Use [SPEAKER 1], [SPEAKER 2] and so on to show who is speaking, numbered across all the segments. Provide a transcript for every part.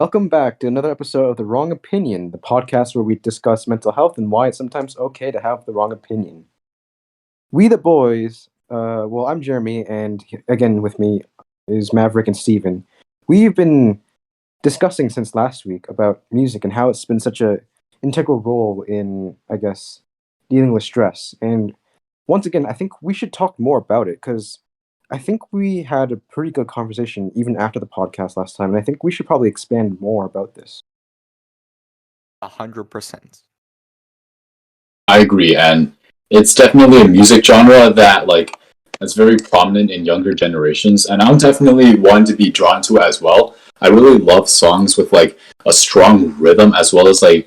[SPEAKER 1] Welcome back to another episode of The Wrong Opinion, the podcast where we discuss mental health and why it's sometimes okay to have the wrong opinion. We the boys, I'm Jeremy, and again with me is Mavrik and Steven. We've been discussing since last week about music and how it's been such a integral role in, dealing with stress. And once again, I think we should talk more about it because I think we had a pretty good conversation even after the podcast last time, and I think we should probably expand more about this.
[SPEAKER 2] 100%.
[SPEAKER 3] I agree, and it's definitely a music genre that that's very prominent in younger generations, and I'm definitely one to be drawn to as well. I really love songs with a strong rhythm as well as a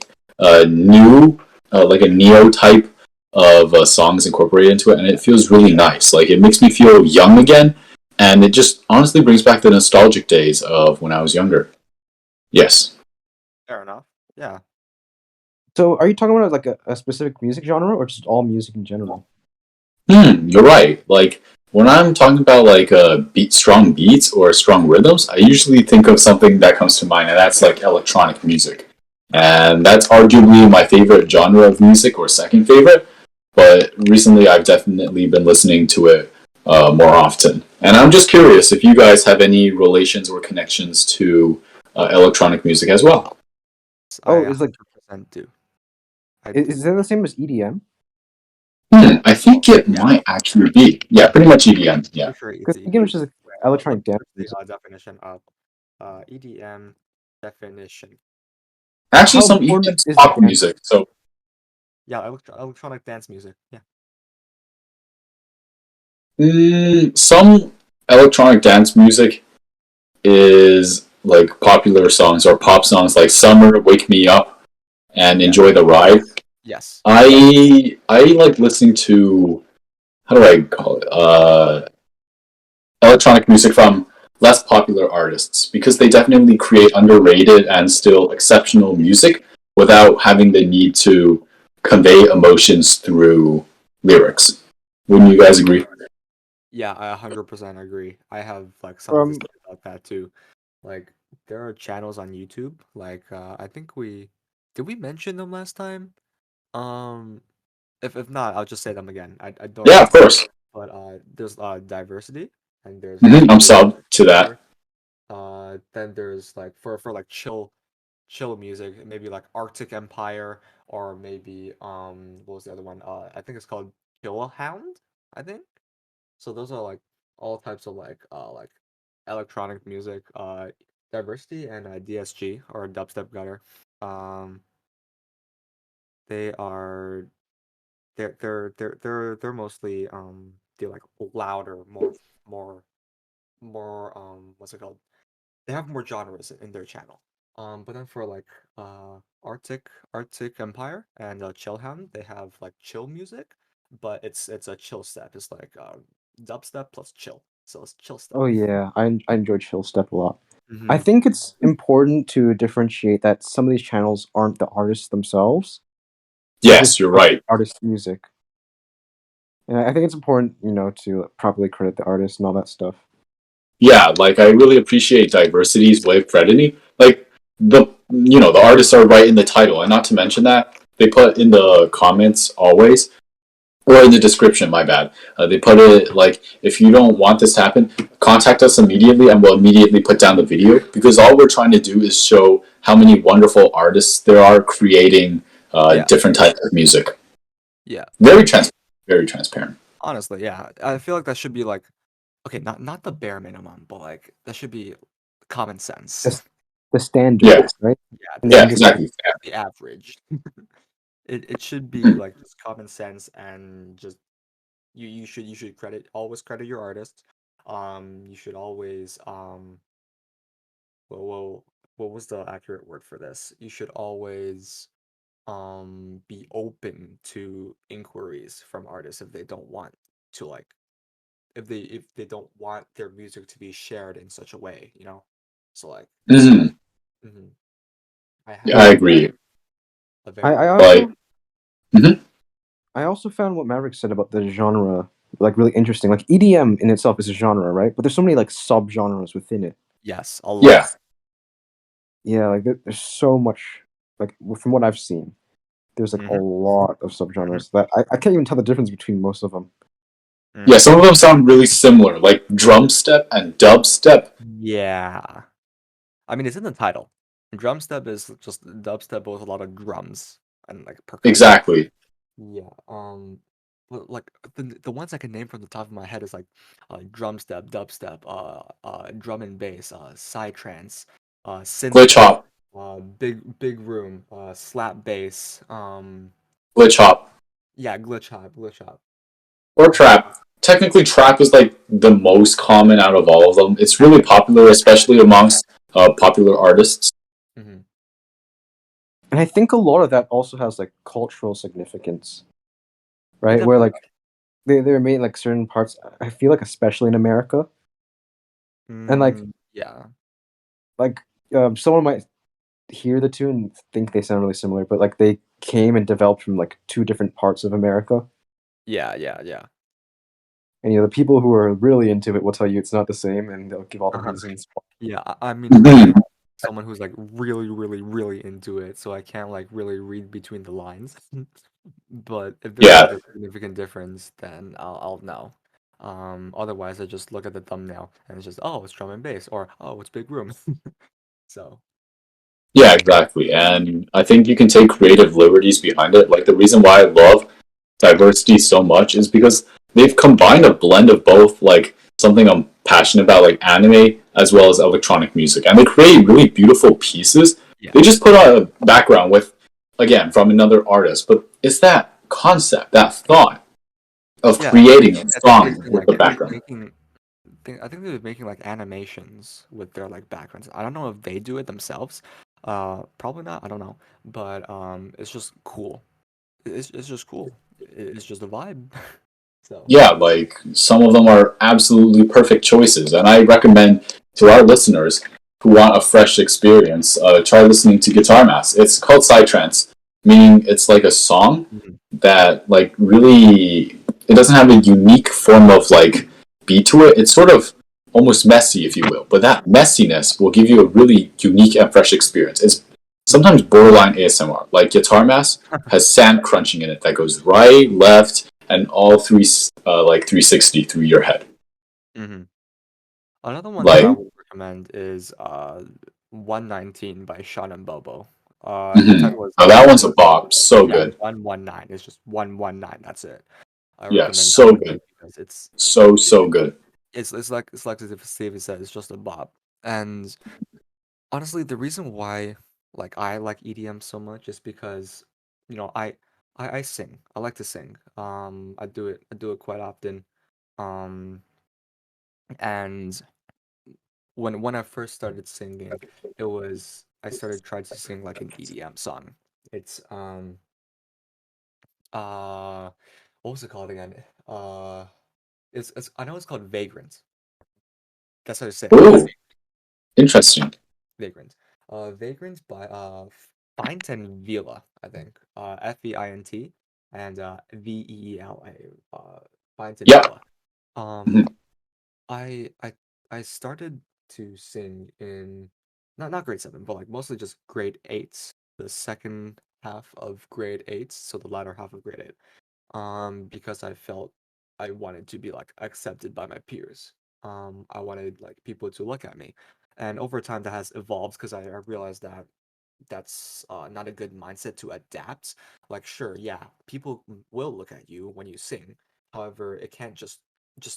[SPEAKER 3] new a neo type of songs incorporated into it, and it feels really nice. Like it makes me feel young again, and it just honestly brings back the nostalgic days of when I was younger. Yes.
[SPEAKER 2] Fair enough. Yeah.
[SPEAKER 1] So, are you talking about a specific music genre or just all music in general?
[SPEAKER 3] You're right. Like when I'm talking about strong beats or strong rhythms, I usually think of something that comes to mind, and that's like electronic music. And that's arguably my favorite genre of music, or second favorite. But recently, I've definitely been listening to it more often. And I'm just curious if you guys have any relations or connections to electronic music as well.
[SPEAKER 1] Oh, it's like
[SPEAKER 2] 100% do.
[SPEAKER 1] is that the same as EDM?
[SPEAKER 3] I think it might actually be. Yeah, pretty much EDM. Yeah.
[SPEAKER 1] Because EDM is just electronic dance music.
[SPEAKER 2] The definition of EDM definition.
[SPEAKER 3] Actually,
[SPEAKER 1] How
[SPEAKER 3] some
[SPEAKER 1] important
[SPEAKER 3] EDM
[SPEAKER 1] is
[SPEAKER 3] pop
[SPEAKER 1] dance?
[SPEAKER 3] music. So
[SPEAKER 2] Yeah, electronic dance music. Yeah.
[SPEAKER 3] some electronic dance music is like popular songs or pop songs like Summer, Wake Me Up, and Enjoy the Ride.
[SPEAKER 2] Yes.
[SPEAKER 3] I like listening to, how do I call it? Electronic music from less popular artists because they definitely create underrated and still exceptional music without having the need to convey emotions through lyrics. Wouldn't you guys agree?
[SPEAKER 2] Yeah, I 100% agree. I have something to say about that too. Like there are channels on YouTube. I think did we mention them last time? If not, I'll just say them again. I don't
[SPEAKER 3] Yeah, of
[SPEAKER 2] remember.
[SPEAKER 3] course.
[SPEAKER 2] But there's diversity, and there's
[SPEAKER 3] I'm sub to that.
[SPEAKER 2] then there's for chill music, maybe like Arctic Empire, or maybe what was the other one? I think it's called Chill Hound, I think. So those are all types of electronic music, diversity, and DSG, or dubstep gutter. Um, they are they're mostly they're louder, more what's it called? They have more genres in their channel. But then for Arctic Empire and Chillhound, they have chill music, but it's a chill step. It's dubstep plus chill, so it's chill step.
[SPEAKER 1] Oh yeah, I enjoy chill step a lot. I
[SPEAKER 2] Mm-hmm.
[SPEAKER 1] think it's important to differentiate that some of these channels aren't the artists themselves.
[SPEAKER 3] Yes, you're right.
[SPEAKER 1] Artist music. And I think it's important, to properly credit the artist and all that stuff.
[SPEAKER 3] Yeah, I really appreciate diversity's way of crediting. The artists are right in the title, and not to mention that they put in the comments always, or in the description. My bad. They put it if you don't want this to happen, contact us immediately, and we'll immediately put down the video because all we're trying to do is show how many wonderful artists there are creating different types of music.
[SPEAKER 2] Yeah.
[SPEAKER 3] Very transparent.
[SPEAKER 2] Honestly, yeah. I feel like that should be okay, not the bare minimum, but that should be common sense.
[SPEAKER 1] The standard,
[SPEAKER 3] yeah.
[SPEAKER 1] Right?
[SPEAKER 3] Yeah, exactly.
[SPEAKER 2] The average. It should be just common sense, and just you should always credit your artist. You should always well, what was the accurate word for this? You should always be open to inquiries from artists if they don't want to if they don't want their music to be shared in such a way, so
[SPEAKER 3] Mhm. I agree.
[SPEAKER 1] I also found what Mavrik said about the genre really interesting. Like EDM in itself is a genre, right? But there's so many sub-genres within it.
[SPEAKER 2] Yes, a lot.
[SPEAKER 3] Yeah.
[SPEAKER 1] yeah, like there's so much, like from what I've seen, there's like a
[SPEAKER 2] Mhm.
[SPEAKER 1] lot of subgenres that I can't even tell the difference between most of them.
[SPEAKER 3] Yeah,
[SPEAKER 2] Mhm.
[SPEAKER 3] some of them sound really similar, like drum step and dubstep.
[SPEAKER 2] Yeah. I mean, it's in the title. Drum step is just dubstep with a lot of drums and like percussion.
[SPEAKER 3] Exactly.
[SPEAKER 2] Yeah. But like the ones I can name from the top of my head is like drum step, dubstep, drum and bass, psytrance, synth
[SPEAKER 3] Glitch
[SPEAKER 2] pop,
[SPEAKER 3] hop,
[SPEAKER 2] big room, slap bass,
[SPEAKER 3] glitch hop,
[SPEAKER 2] yeah, glitch hop.
[SPEAKER 3] or trap. Technically, trap is like the most common out of all of them. It's really popular, especially amongst popular artists.
[SPEAKER 2] Hmm.
[SPEAKER 1] And I think a lot of that also has like cultural significance,
[SPEAKER 2] It
[SPEAKER 1] right? Where
[SPEAKER 2] definitely
[SPEAKER 1] like they're made like certain parts. I feel like especially in America,
[SPEAKER 2] does.
[SPEAKER 1] and
[SPEAKER 2] Yeah.
[SPEAKER 1] like someone might hear the two and think they sound really similar, but like they came and developed from like two different parts of America.
[SPEAKER 2] Yeah.
[SPEAKER 1] And the people who are really into it will tell you it's not the same, and they'll give all the
[SPEAKER 2] Uh-huh.
[SPEAKER 1] reasons.
[SPEAKER 2] Yeah, I mean, I'm
[SPEAKER 3] Mhm.
[SPEAKER 2] not someone who's like really into it, so I can't like really read between the lines. But if there's like
[SPEAKER 3] Yeah,
[SPEAKER 2] a significant difference, then I'll know. Otherwise, I just look at the thumbnail and it's just, oh, it's drum and bass, or oh, it's big room. So,
[SPEAKER 3] yeah, exactly. And I think you can take creative liberties behind it. Like the reason why I love diversity so much is because they've combined a blend of both, like something I'm passionate about, like anime, as well as electronic music, and they create really beautiful pieces.
[SPEAKER 2] yeah,
[SPEAKER 3] They just put out a background with, again, from another artist, but it's that concept, that thought of
[SPEAKER 2] yeah. I
[SPEAKER 3] creating
[SPEAKER 2] think
[SPEAKER 3] a
[SPEAKER 2] I think they've
[SPEAKER 3] song
[SPEAKER 2] been
[SPEAKER 3] with
[SPEAKER 2] like
[SPEAKER 3] the background.
[SPEAKER 2] I think they've been making like animations with their like backgrounds. I don't know if they do it themselves. Probably not. I don't know, but it's just cool. It's just cool. It's just a vibe. So,
[SPEAKER 3] Yeah, like some of them are absolutely perfect choices, and I recommend to our listeners who want a fresh experience, try listening to Guitar Mass. It's called Psytrance, meaning it's like a song
[SPEAKER 2] mhm.
[SPEAKER 3] that like really it doesn't have a unique form of like beat to it. It's sort of almost messy, if you will, but that messiness will give you a really unique and fresh experience. It's sometimes borderline ASMR. Like Guitar Mass has sand crunching in it that goes right, left, and all three like 360 through your head.
[SPEAKER 2] Mhm. Another one that I
[SPEAKER 3] Like,
[SPEAKER 2] would recommend is 119 by Sean and Bobo. The
[SPEAKER 3] mhm.
[SPEAKER 2] title is
[SPEAKER 3] Now that one's a bop, so
[SPEAKER 2] yeah,
[SPEAKER 3] good.
[SPEAKER 2] 119. It's just 119. That's it. I
[SPEAKER 3] Yeah,
[SPEAKER 2] recommend that
[SPEAKER 3] so
[SPEAKER 2] one
[SPEAKER 3] good,
[SPEAKER 2] because it's
[SPEAKER 3] so good.
[SPEAKER 2] it's like as if Steven said, it's just a bop. And honestly, the reason why like I like EDM so much is because I sing. I like to sing. I do it quite often. Um and when I first started singing, it was I started trying to sing like an EDM song. It's uh what was it called again? It's I know it's called Vagrant. That's how you say it, right?
[SPEAKER 3] Ooh, interesting.
[SPEAKER 2] Vagrant. Vagrant by Fint and Vila, I think. Feint and Veela. Fint and
[SPEAKER 3] Yeah,
[SPEAKER 2] Vila. Um,
[SPEAKER 3] mhm.
[SPEAKER 2] I I started to sing in not grade seven, but like mostly just grade eight, the second half of grade eight, so the latter half of grade eight. Because I felt I wanted to be like accepted by my peers. I wanted like people to look at me, and over time that has evolved because I realized that that's not a good mindset to adapt. Like, sure, yeah, people will look at you when you sing. However, it can't just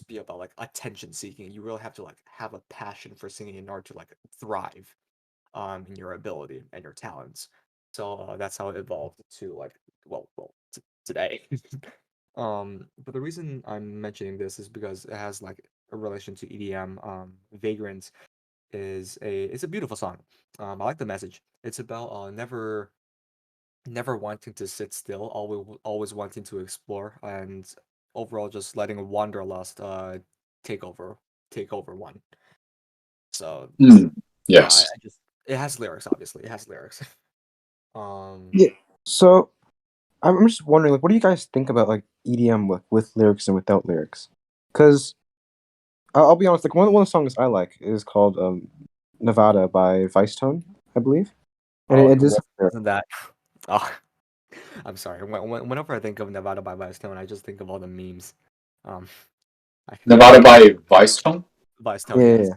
[SPEAKER 2] be about like attention seeking. You really have to like have a passion for singing in order to like thrive in your ability and your talents. So that's how it evolved to like today. But the reason I'm mentioning this is because it has like a relation to EDM. Vagrant is a beautiful song. I like the message. It's about never wanting to sit still, always wanting to explore, and overall just letting wanderlust take over take over one. So
[SPEAKER 3] Mm,
[SPEAKER 2] yeah,
[SPEAKER 3] yes.
[SPEAKER 2] I just it has lyrics, obviously. It has lyrics. Um,
[SPEAKER 1] Yeah. So I'm just wondering, like, what do you guys think about like EDM with lyrics and without lyrics? Because I'll be honest, like one of the songs I like is called Nevada by Vice Tone, I believe, and
[SPEAKER 2] Oh,
[SPEAKER 1] it is
[SPEAKER 2] isn't that? Oh, I'm sorry. Whenever I think of Nevada by Vice Tone, I just think of all the memes. Um, I,
[SPEAKER 3] Nevada by Vice Tone?
[SPEAKER 2] Vice Tone,
[SPEAKER 1] yeah,
[SPEAKER 2] yes.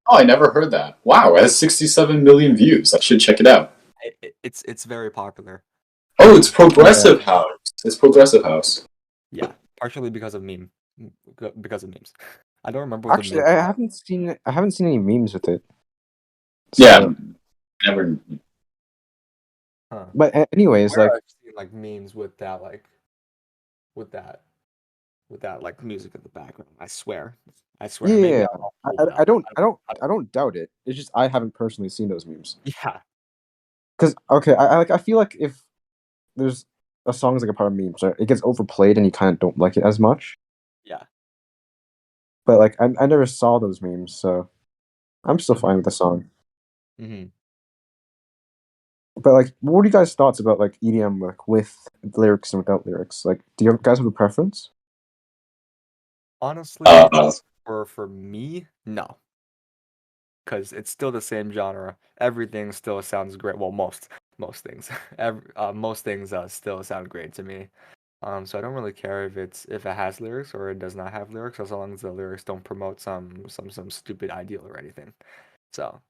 [SPEAKER 3] Oh, I never heard that. Wow, it has 67 million views. I should check it out.
[SPEAKER 2] It's very popular.
[SPEAKER 3] Oh, it's
[SPEAKER 1] yeah.
[SPEAKER 3] Progressive House. It's Progressive House.
[SPEAKER 2] Yeah, partially because of because of memes. I don't remember what the
[SPEAKER 1] Actually,
[SPEAKER 2] meme.
[SPEAKER 1] I haven't seen any memes with it.
[SPEAKER 3] Yeah,
[SPEAKER 1] So,
[SPEAKER 3] never.
[SPEAKER 2] Huh.
[SPEAKER 1] but
[SPEAKER 2] I
[SPEAKER 1] anyways,
[SPEAKER 2] swear
[SPEAKER 1] like,
[SPEAKER 2] I've seen like memes with that with that with that like music in the background. I swear. I swear. Maybe
[SPEAKER 1] yeah,
[SPEAKER 2] I'll pull it
[SPEAKER 1] I
[SPEAKER 2] up.
[SPEAKER 1] don't,
[SPEAKER 2] I
[SPEAKER 1] I don't doubt it. It's just I haven't personally seen those memes.
[SPEAKER 2] yeah.
[SPEAKER 1] Because okay, I feel like if there's a song is like a part of memes, right? It gets overplayed and you kind of don't like it as much.
[SPEAKER 2] Yeah.
[SPEAKER 1] But like, I never saw those memes, so I'm still fine with the song.
[SPEAKER 2] Mm-hmm.
[SPEAKER 1] But like, what are you guys' thoughts about like EDM like with lyrics and without lyrics? Like, do you guys have a preference?
[SPEAKER 2] Honestly, for me, no. Because it's still the same genre. Everything still sounds great. Well, most things, most things still sound great to me. So I don't really care if it has lyrics or it does not have lyrics, as long as the lyrics don't promote some stupid ideal or anything. So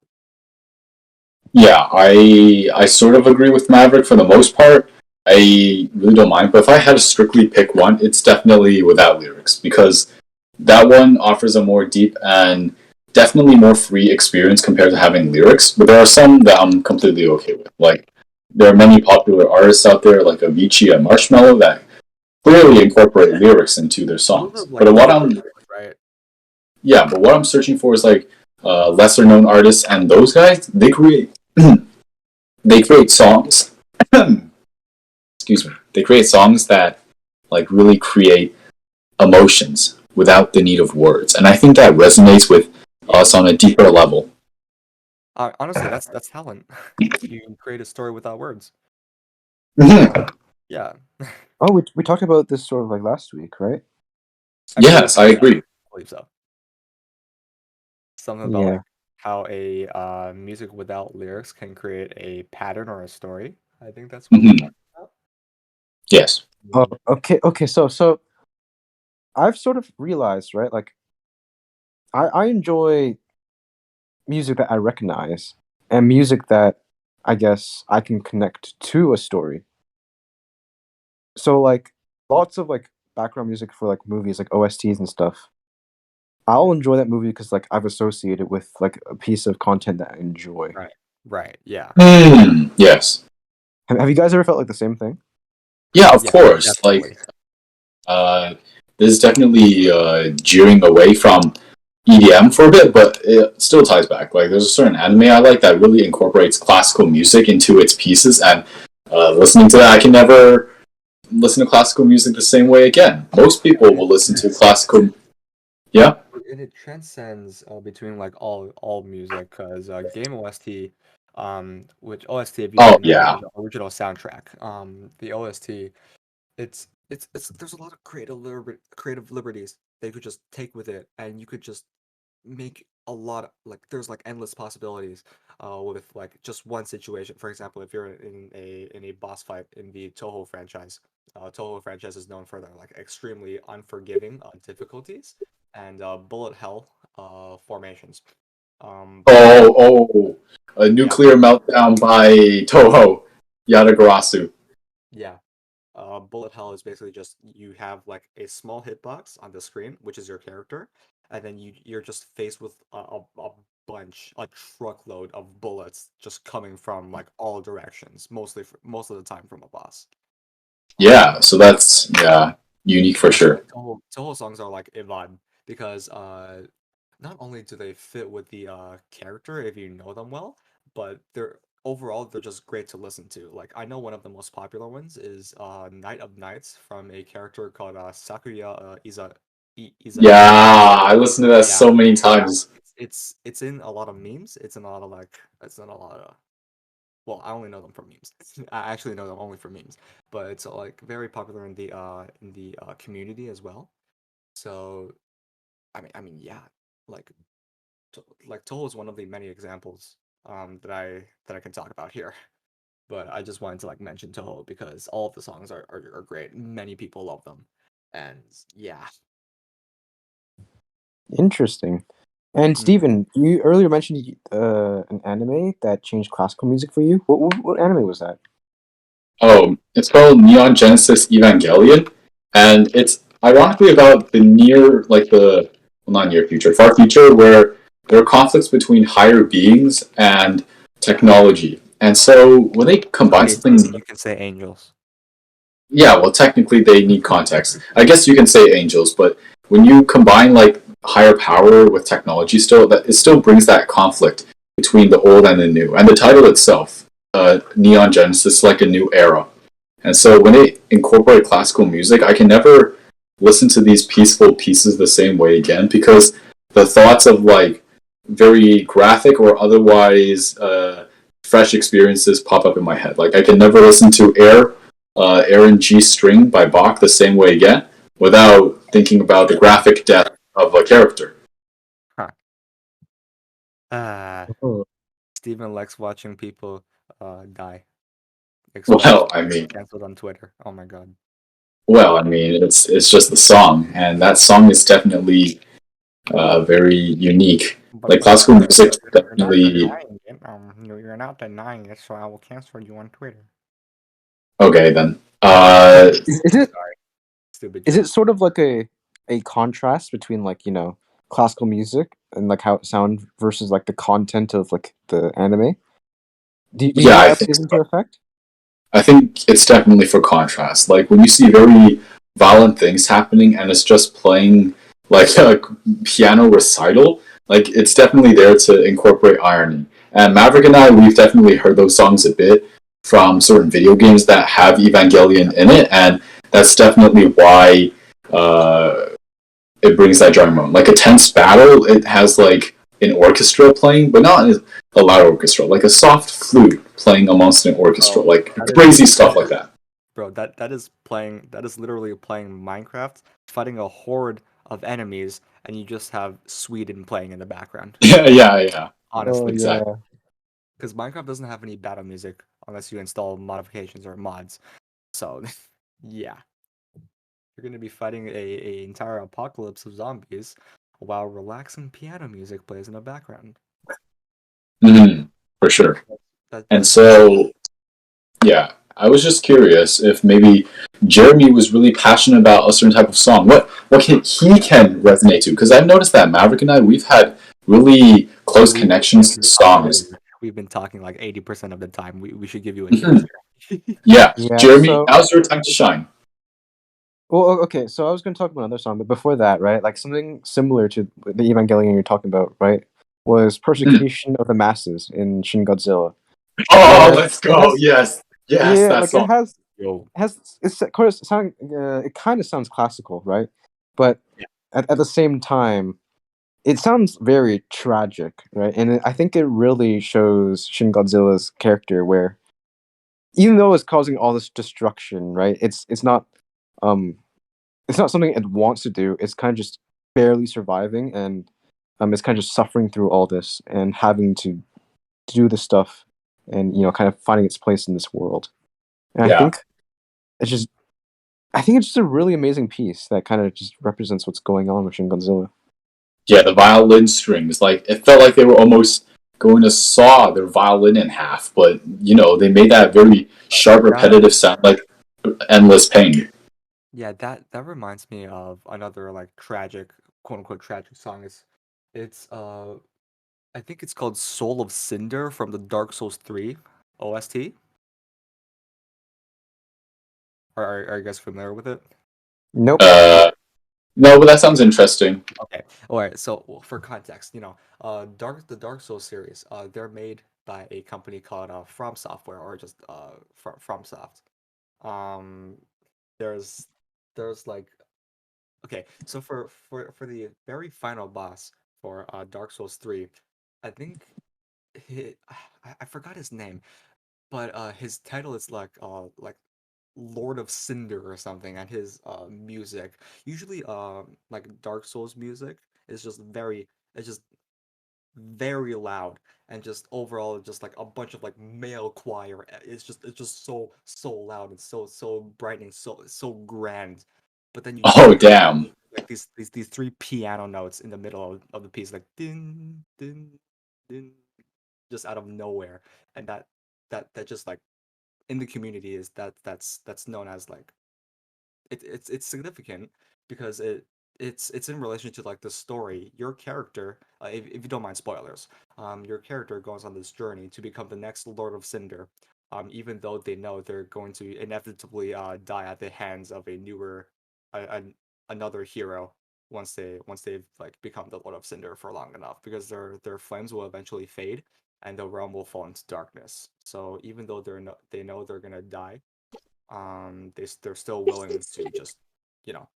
[SPEAKER 3] Yeah, I sort of agree with Maverick for the most part. I really don't mind, but if I had to strictly pick one, it's definitely without lyrics because that one offers a more deep and definitely more free experience compared to having lyrics. But there are some that I'm completely okay with. Like there are many popular artists out there like Avicii and Marshmello that clearly incorporate lyrics into their
[SPEAKER 2] those are
[SPEAKER 3] songs.
[SPEAKER 2] like
[SPEAKER 3] But what
[SPEAKER 2] popular
[SPEAKER 3] I'm
[SPEAKER 2] lyrics, right?
[SPEAKER 3] yeah, but what I'm searching for is like lesser known artists and those guys they create they create songs. Excuse me. They create songs that like really create emotions without the need of words, and I think that resonates with
[SPEAKER 2] Yeah.
[SPEAKER 3] us on a deeper level.
[SPEAKER 2] Honestly, that's talent. You can create a story without words.
[SPEAKER 3] Mhm.
[SPEAKER 2] Yeah.
[SPEAKER 1] Oh, we talked about this sort of like last week, right?
[SPEAKER 2] I believe
[SPEAKER 3] Yes, I
[SPEAKER 2] yeah,
[SPEAKER 3] agree.
[SPEAKER 2] I believe so. Something about
[SPEAKER 1] Yeah.
[SPEAKER 2] like how a music without lyrics can create a pattern or a story. I think that's what we're
[SPEAKER 3] Hmm.
[SPEAKER 2] talking about.
[SPEAKER 3] Yes.
[SPEAKER 1] Oh, okay. So I've sort of realized, right? Like, I enjoy music that I recognize and music that I guess I can connect to a story. So like lots of like background music for like movies, like OSTs and stuff. I'll enjoy that movie because like I've associated with like a piece of content that I enjoy.
[SPEAKER 2] Right. Right. Yeah.
[SPEAKER 3] Yes.
[SPEAKER 1] Have you guys ever felt like the same thing?
[SPEAKER 3] Yeah, of
[SPEAKER 2] Yeah.
[SPEAKER 3] course.
[SPEAKER 2] Definitely.
[SPEAKER 3] Uh, this is definitely jeering away from EDM for a bit, but it still ties back. Like, there's a certain anime I like that really incorporates classical music into its pieces, and listening to that, I can never listen to classical music the same way again. Most
[SPEAKER 2] Yeah,
[SPEAKER 3] people will listen to classical. Yeah.
[SPEAKER 2] and it transcends between like all music because game OST, which OST if you
[SPEAKER 3] Oh
[SPEAKER 2] don't know
[SPEAKER 3] yeah.
[SPEAKER 2] is original soundtrack. The OST, it's there's a lot of creative liberties they could just take with it, and you could just make a lot of, like there's like endless possibilities with like just one situation. For example, if you're in a boss fight in the Toho franchise is known for their like extremely unforgiving difficulties and bullet hell formations. Bullet hell,
[SPEAKER 3] Oh. A
[SPEAKER 2] yeah,
[SPEAKER 3] nuclear meltdown by Toho Yadagarasu.
[SPEAKER 2] yeah. Bullet hell is basically just you have like a small hitbox on the screen, which is your character, and then you're just faced with a bunch, a truckload of bullets just coming from like all directions, most of the time from a boss.
[SPEAKER 3] Yeah. So that's yeah unique for
[SPEAKER 2] That's why
[SPEAKER 3] sure.
[SPEAKER 2] Toho songs are like Evan because not only do they fit with the character if you know them well, but they're just great to listen to. Like I know one of the most popular ones is Night of Nights from a character called Sakuya
[SPEAKER 3] Yeah,
[SPEAKER 2] Izayama.
[SPEAKER 3] I listened to that
[SPEAKER 2] Yeah,
[SPEAKER 3] so many times.
[SPEAKER 2] it's in a lot of memes. It's in a lot of like it's in a lot of well, I only know them from memes. I actually know them only from memes, but it's like very popular in the community as well. So I mean, yeah, like like Toho is one of the many examples that I can talk about here. But I just wanted to like mention Toho because all of the songs are great. Many people love them, and yeah.
[SPEAKER 1] Interesting. And
[SPEAKER 2] Mm.
[SPEAKER 1] Steven, you earlier mentioned an anime that changed classical music for you. What anime was that?
[SPEAKER 3] Oh, it's called Neon Genesis Evangelion, and it's ironically about the near, like the well, not near future, far future, where there are conflicts between higher beings and technology. And so when they combine
[SPEAKER 2] Okay,
[SPEAKER 3] something,
[SPEAKER 2] you can say angels.
[SPEAKER 3] yeah, well, technically they need context. I guess you can say angels, but when you combine like higher power with technology, still that it still brings that conflict between the old and the new. And the title itself, Neon Genesis, like a new era. And so when they incorporate classical music, I can never listen to these peaceful pieces the same way again because the thoughts of like very graphic or otherwise fresh experiences pop up in my head. Like I can never listen to Air in G String by Bach the same way again without thinking about the graphic depth of a character.
[SPEAKER 2] Huh. Ah,
[SPEAKER 1] Oh.
[SPEAKER 2] Steven likes watching people die. Especially
[SPEAKER 3] Well, I mean,
[SPEAKER 2] canceled on Twitter. Oh my god.
[SPEAKER 3] it's just the song, and that song is definitely very unique. Like
[SPEAKER 2] But
[SPEAKER 3] classical music,
[SPEAKER 2] you're not
[SPEAKER 3] definitely.
[SPEAKER 2] denying it. You're not denying it, so I will cancel you on Twitter.
[SPEAKER 3] Okay, then.
[SPEAKER 1] Is it
[SPEAKER 2] Sorry, stupid
[SPEAKER 1] is it
[SPEAKER 2] joke.
[SPEAKER 1] sort of like a contrast between like classical music and like how it sounds versus like the content of like the anime? Do you
[SPEAKER 3] Yeah,
[SPEAKER 1] think
[SPEAKER 3] I
[SPEAKER 1] that
[SPEAKER 3] think
[SPEAKER 1] plays into
[SPEAKER 3] so.
[SPEAKER 1] effect?
[SPEAKER 3] I think it's definitely for contrast. Like when you see very violent things happening and it's just playing like a piano recital, like it's definitely there to incorporate irony. And Maverick and I, we've definitely heard those songs a bit from certain video games that have Evangelion in it, and that's definitely why uh, it brings that jarring moment. Like a tense battle, it has like an orchestra playing, but not a loud orchestra, like a soft flute playing amongst an orchestra,
[SPEAKER 2] Oh,
[SPEAKER 3] like
[SPEAKER 2] that is,
[SPEAKER 3] crazy stuff like that.
[SPEAKER 2] bro. That is playing. That is literally playing Minecraft, fighting a horde of enemies, and you just have Sweden playing in the background.
[SPEAKER 3] Yeah, yeah, yeah.
[SPEAKER 1] Oh
[SPEAKER 2] Honestly,
[SPEAKER 3] Exactly.
[SPEAKER 1] yeah.
[SPEAKER 2] because Minecraft doesn't have any battle music unless you install modifications or mods. So, yeah, you're gonna be fighting a entire apocalypse of zombies while relaxing piano music plays in the background.
[SPEAKER 3] For sure.
[SPEAKER 2] That
[SPEAKER 3] And
[SPEAKER 2] is very
[SPEAKER 3] so, yeah, I was just curious if maybe Jeremy was really passionate about a certain type of song. What can resonate to? Because I've noticed that Maverick and I we've had really
[SPEAKER 2] we,
[SPEAKER 3] close
[SPEAKER 2] we
[SPEAKER 3] connections to songs.
[SPEAKER 2] we've been talking like 80% of the time. We should give you a chance
[SPEAKER 3] Mhm.
[SPEAKER 2] here.
[SPEAKER 3] Yeah,
[SPEAKER 1] Yeah.
[SPEAKER 3] Jeremy,
[SPEAKER 1] So
[SPEAKER 3] now's your time to shine.
[SPEAKER 1] okay. So I was going to talk about another song, but before that, right? Like something similar to the Evangelion you're talking about, right? Was
[SPEAKER 3] Mhm.
[SPEAKER 1] Persecution of the Masses in Shin Godzilla,
[SPEAKER 3] Oh,
[SPEAKER 1] where
[SPEAKER 3] let's
[SPEAKER 1] it
[SPEAKER 3] go!
[SPEAKER 1] has
[SPEAKER 3] Yes, yes,
[SPEAKER 1] yeah,
[SPEAKER 3] that
[SPEAKER 1] like it
[SPEAKER 3] song.
[SPEAKER 1] has it's of course sound it kind of sounds classical, right? But
[SPEAKER 2] Yeah.
[SPEAKER 1] at the same time, it sounds very tragic, right? And I think it really shows Shin Godzilla's character, where even though it's causing all this destruction, right? Um it's not something it wants to do. It's kind of just barely surviving, and it's kind of just suffering through all this and having to do this stuff, and kind of finding its place in this world. And
[SPEAKER 3] Yeah,
[SPEAKER 1] it's just I think it's just a really amazing piece that kind of just represents what's going on with Shin Godzilla.
[SPEAKER 3] yeah, the violin strings. Like it felt like they were almost going to saw their violin in half, but they made that very sharp,
[SPEAKER 2] That
[SPEAKER 3] repetitive sound, like endless pain.
[SPEAKER 2] yeah, that reminds me of another like tragic, quote unquote tragic song. It's I think it's called Soul of Cinder from the Dark Souls 3 OST. Are you guys familiar with it?
[SPEAKER 1] Nope.
[SPEAKER 3] Uh, no, but that sounds interesting.
[SPEAKER 2] Okay. All right. So for context, the Dark Souls series, they're made by a company called From Software or just FromSoft. Um, there's like okay, so for the very final boss for Dark Souls 3, I think I forgot his name, but his title is like Lord of Cinder or something, and his music usually like Dark Souls music is just very it's just very loud, and just overall just like a bunch of like male choir. It's just so loud and so brightening, so grand. But then you just
[SPEAKER 3] Oh
[SPEAKER 2] like
[SPEAKER 3] damn.
[SPEAKER 2] like these three piano notes in the middle of the piece, like din din din, just out of nowhere, and that just like in the community is that's known as like it's significant because it's in relation to like the story. Your character, if you don't mind spoilers, your character goes on this journey to become the next Lord of Cinder, even though they know they're going to inevitably die at the hands of a newer, another hero once they've like become the Lord of Cinder for long enough, because their flames will eventually fade and the realm will fall into darkness. So even though they know they're gonna die, they're still willing to just, you know,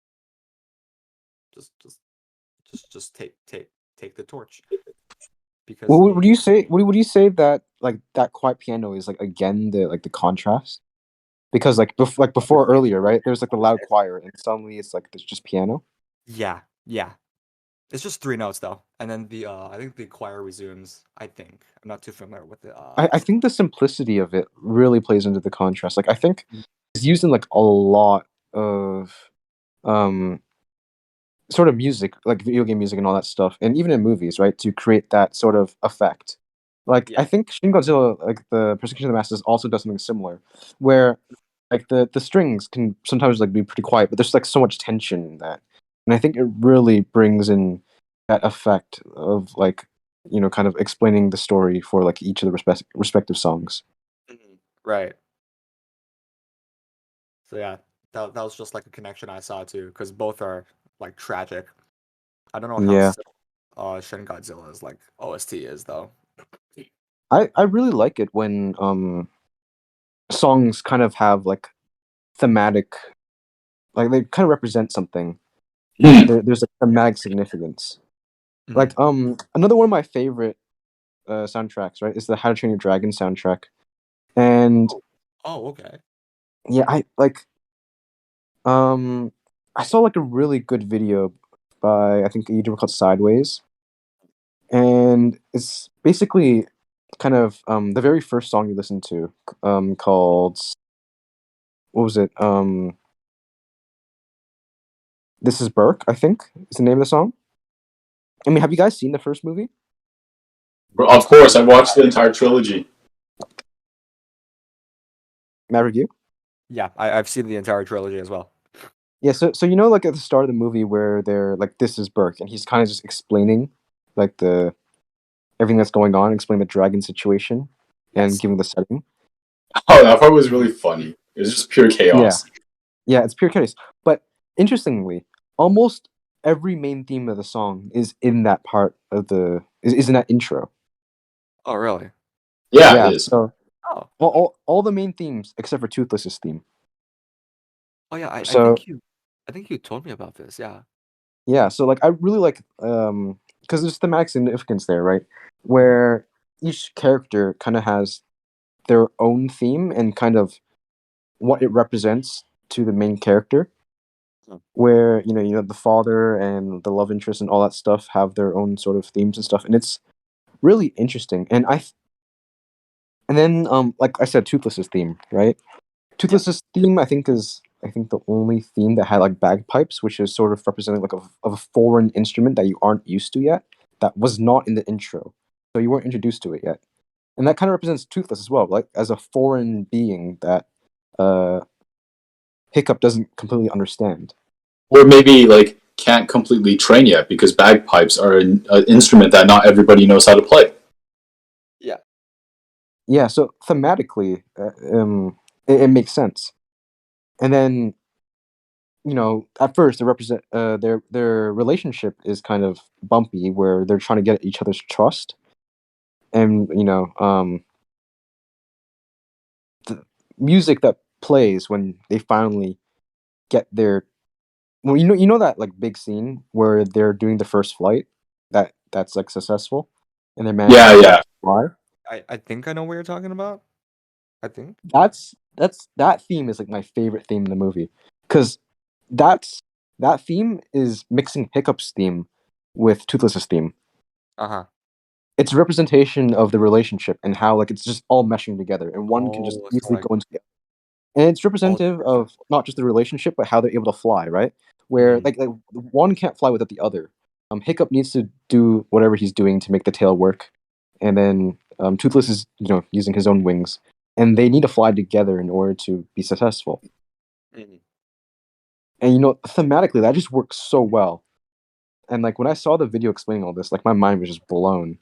[SPEAKER 2] just just just take the torch, because
[SPEAKER 1] Would you say? Would you say that like that quiet piano is like again the contrast? Because like before earlier, right? There's like the loud choir, and suddenly it's like there's just piano.
[SPEAKER 2] yeah, it's just three notes though, and then the I think the choir resumes. I think I'm not too familiar with the
[SPEAKER 1] I think the simplicity of it really plays into the contrast. Like I think it's used in like a lot of um sort of music, like video game music and all that stuff, and even in movies, right, to create that sort of effect. Like I
[SPEAKER 2] yeah.
[SPEAKER 1] think Shin Godzilla, like the Persecution of the Masters, also does something similar, where like the strings can sometimes like be pretty quiet, but there's like so much tension in that, and I think it really brings in that effect of like kind of explaining the story for like each of the respective songs.
[SPEAKER 2] Right. So yeah, that was just like a connection I saw too, because both are like tragic. I don't know how
[SPEAKER 1] Yeah,
[SPEAKER 2] Shin Godzilla's like OST is though.
[SPEAKER 1] I really like it when songs kind of have like thematic, like they kind of represent something.
[SPEAKER 3] Hmm.
[SPEAKER 1] There's a thematic significance. Like
[SPEAKER 2] Mhm.
[SPEAKER 1] another one of my favorite soundtracks, right, is the How to Train Your Dragon soundtrack. And
[SPEAKER 2] Oh, okay.
[SPEAKER 1] yeah, um I saw like a really good video by I think a YouTuber called Sideways, and it's basically kind of the very first song you listen to, called, what was it? This is Burke, I think is the name of the song. I mean, have you guys seen the first movie?
[SPEAKER 3] Of course, I watched the entire trilogy.
[SPEAKER 1] Maverick, you?
[SPEAKER 2] Yeah, I've seen the entire trilogy as well.
[SPEAKER 1] Yeah, so like at the start of the movie where they're like, "This is Burke," and he's kind of just explaining like the everything that's going on, explaining the dragon situation, and
[SPEAKER 2] Yes.
[SPEAKER 1] giving the setting.
[SPEAKER 3] Oh, that part was really funny. It was just pure
[SPEAKER 1] Yeah,
[SPEAKER 3] chaos.
[SPEAKER 1] yeah, it's pure chaos. But interestingly, almost every main theme of the song is in that part of is in that intro.
[SPEAKER 2] Oh, really?
[SPEAKER 3] Yeah, it
[SPEAKER 1] Yeah,
[SPEAKER 3] is.
[SPEAKER 1] so
[SPEAKER 2] Oh.
[SPEAKER 1] all the main themes except for Toothless's theme.
[SPEAKER 2] Oh yeah,
[SPEAKER 1] So
[SPEAKER 2] I think you told me about this. Yeah.
[SPEAKER 1] yeah, so like I really like because there's thematic significance there, right?
[SPEAKER 2] Mhm.
[SPEAKER 1] Where each character kind of has their own theme and kind of what it represents to the main character.
[SPEAKER 2] Mm.
[SPEAKER 1] Where the father and the love interest and all that stuff have their own sort of themes and stuff, and it's really interesting. And then like I said, Toothless's theme, right?
[SPEAKER 2] Yeah.
[SPEAKER 1] Toothless's theme, I think the only theme that had like bagpipes, which is sort of representing like of a foreign instrument that you aren't used to yet, that was not in the intro, so you weren't introduced to it yet, and that kind of represents Toothless as well, like as a foreign being that uh Hiccup doesn't completely understand.
[SPEAKER 3] Or maybe like can't completely train yet because bagpipes are an instrument that not everybody knows how to play.
[SPEAKER 2] Yeah.
[SPEAKER 1] Yeah, so thematically, it makes sense. And then at first they represent their relationship is kind of bumpy, where they're trying to get each other's trust, and the music that plays when they finally get their, well, that like big scene where they're doing the first flight that's like successful, and they're managing
[SPEAKER 3] Yeah,
[SPEAKER 1] to
[SPEAKER 3] yeah.
[SPEAKER 1] fly.
[SPEAKER 2] I think I know what you're talking about. I think.
[SPEAKER 1] That theme is like my favorite theme in the movie, because that's that theme is mixing Hiccup's theme with Toothless's theme.
[SPEAKER 2] Uh-huh.
[SPEAKER 1] it's a representation of the relationship and how like it's just all meshing together, and one can just
[SPEAKER 2] Oh, so
[SPEAKER 1] easily
[SPEAKER 2] like
[SPEAKER 1] go into the other. And it's
[SPEAKER 2] all
[SPEAKER 1] representative
[SPEAKER 2] different.
[SPEAKER 1] of not just the relationship, but how they're able to fly, right? Where
[SPEAKER 2] Mhm.
[SPEAKER 1] like one can't fly without the other. Hiccup needs to do whatever he's doing to make the tail work, and then Toothless is using his own wings, and they need to fly together in order to be successful.
[SPEAKER 2] Mhm.
[SPEAKER 1] And thematically that just works so well. And like when I saw the video explaining all this, like my mind was just blown.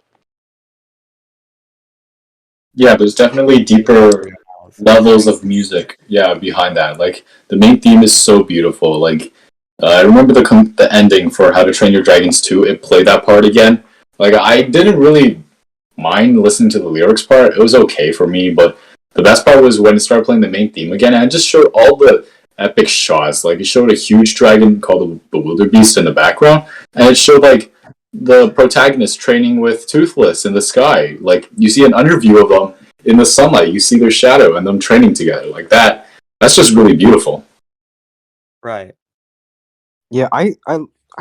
[SPEAKER 3] Yeah, there's definitely deeper
[SPEAKER 2] Great
[SPEAKER 3] levels
[SPEAKER 2] analysis.
[SPEAKER 3] of music, yeah, behind that. Like the main theme is so beautiful. Like I remember the ending for How to Train Your Dragons 2. It played that part again. Like I didn't really mind listening to the lyrics part. It was okay for me, but the best part was when it started playing the main theme again. And it just showed all the epic shots. Like it showed a huge dragon called the Bewilderbeast in the background, and it showed like the protagonist training with Toothless in the sky. Like you see an underview of them in the sunlight. You see their shadow and them training together like that. That's just really beautiful.
[SPEAKER 2] Right.
[SPEAKER 1] Yeah, I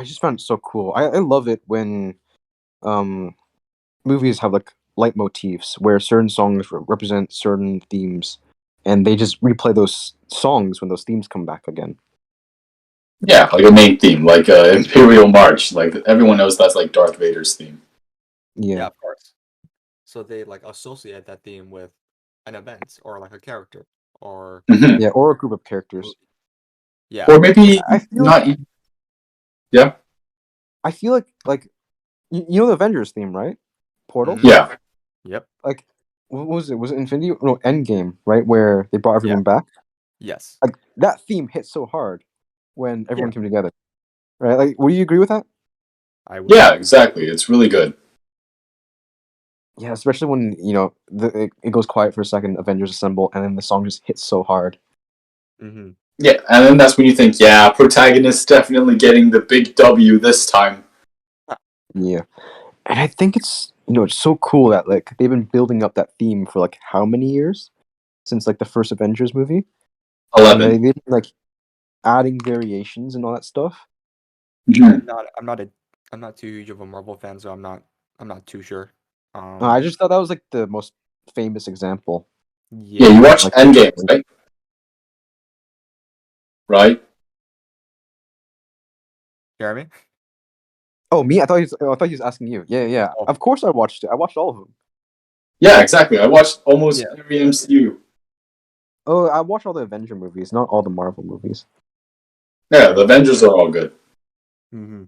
[SPEAKER 1] just found it so cool. I love it when um movies have like leitmotifs where certain songs represent certain themes, and they just replay those songs when those themes come back again.
[SPEAKER 3] Yeah, like a main theme, like Imperial March. Like everyone knows that's like Darth Vader's theme.
[SPEAKER 2] Yeah,
[SPEAKER 1] Yeah,
[SPEAKER 2] of course. So they like associate that theme with an event or like a character or
[SPEAKER 3] Mhm.
[SPEAKER 1] yeah, or a group of characters.
[SPEAKER 2] yeah.
[SPEAKER 3] Or maybe
[SPEAKER 1] I feel
[SPEAKER 3] not. Yeah,
[SPEAKER 1] I feel like you know the Avengers theme, right? Portal.
[SPEAKER 2] Mm-hmm.
[SPEAKER 3] yeah.
[SPEAKER 2] Yep.
[SPEAKER 1] Like what was it? Was it Infinity? No, Endgame, right? Where they brought
[SPEAKER 2] Yeah.
[SPEAKER 1] everyone back.
[SPEAKER 2] Yes.
[SPEAKER 1] Like that theme hit so hard when
[SPEAKER 2] Yeah.
[SPEAKER 1] everyone came together, right? Like, would you agree with that?
[SPEAKER 2] I would.
[SPEAKER 3] Yeah, exactly. It's really good.
[SPEAKER 1] Yeah, especially when it goes quiet for a second, Avengers assemble, and then the song just hits so hard.
[SPEAKER 2] Mm-hmm.
[SPEAKER 3] Yeah, and then that's when you think, yeah, protagonist definitely getting the big W this time.
[SPEAKER 1] Yeah, and I think it's so cool that like they've been building up that theme for like how many years since like the first Avengers movie, and
[SPEAKER 3] 11.
[SPEAKER 1] they've been like adding variations and all that stuff.
[SPEAKER 3] Mhm.
[SPEAKER 2] I'm not too huge of a Marvel fan, so I'm not too sure.
[SPEAKER 1] I just thought that was like the most famous example.
[SPEAKER 3] Yeah, you
[SPEAKER 2] Yeah.
[SPEAKER 3] watched
[SPEAKER 1] Like,
[SPEAKER 3] Endgame, right? Right?
[SPEAKER 2] Jeremy?
[SPEAKER 1] oh me, I thought he was asking you. Yeah, yeah.
[SPEAKER 2] Oh,
[SPEAKER 1] Of course I watched it. I watched all of them.
[SPEAKER 3] Yeah, exactly. I watched almost
[SPEAKER 2] yeah.
[SPEAKER 3] every MCU.
[SPEAKER 1] Oh, I watched all the Avenger movies, not all the Marvel movies.
[SPEAKER 3] Yeah, the Avengers are all good.
[SPEAKER 2] Mm-hmm.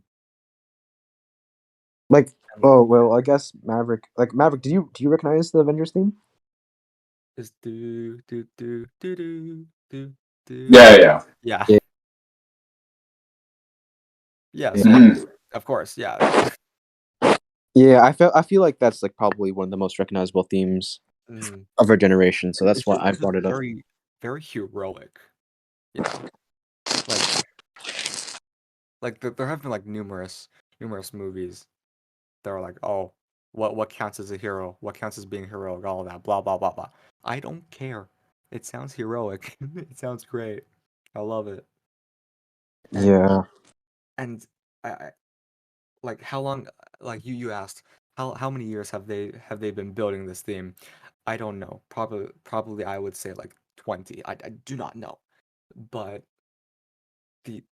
[SPEAKER 1] Like, oh well, I guess Maverick. Like Maverick, do you recognize the Avengers theme?
[SPEAKER 2] Is do do do do do do do.
[SPEAKER 3] Yeah, yeah.
[SPEAKER 2] Yeah.
[SPEAKER 1] Yeah.
[SPEAKER 2] Yeah. So like,
[SPEAKER 3] Mhm.
[SPEAKER 2] of course, yeah.
[SPEAKER 1] Yeah, I feel like that's like probably one of the most recognizable themes
[SPEAKER 2] Mm-hmm.
[SPEAKER 1] of our generation, so that's why I
[SPEAKER 2] It's just
[SPEAKER 1] brought it up.
[SPEAKER 2] very very heroic. You know, like there have been like numerous movies that are like, oh, what counts as a hero? What counts as being heroic? All of that, blah blah blah blah. I don't care. It sounds heroic. It sounds great. I love it. And
[SPEAKER 1] Yeah.
[SPEAKER 2] and I like how long? Like you asked how many years have they been building this theme? I don't know. Probably I would say like 20. I do not know. But the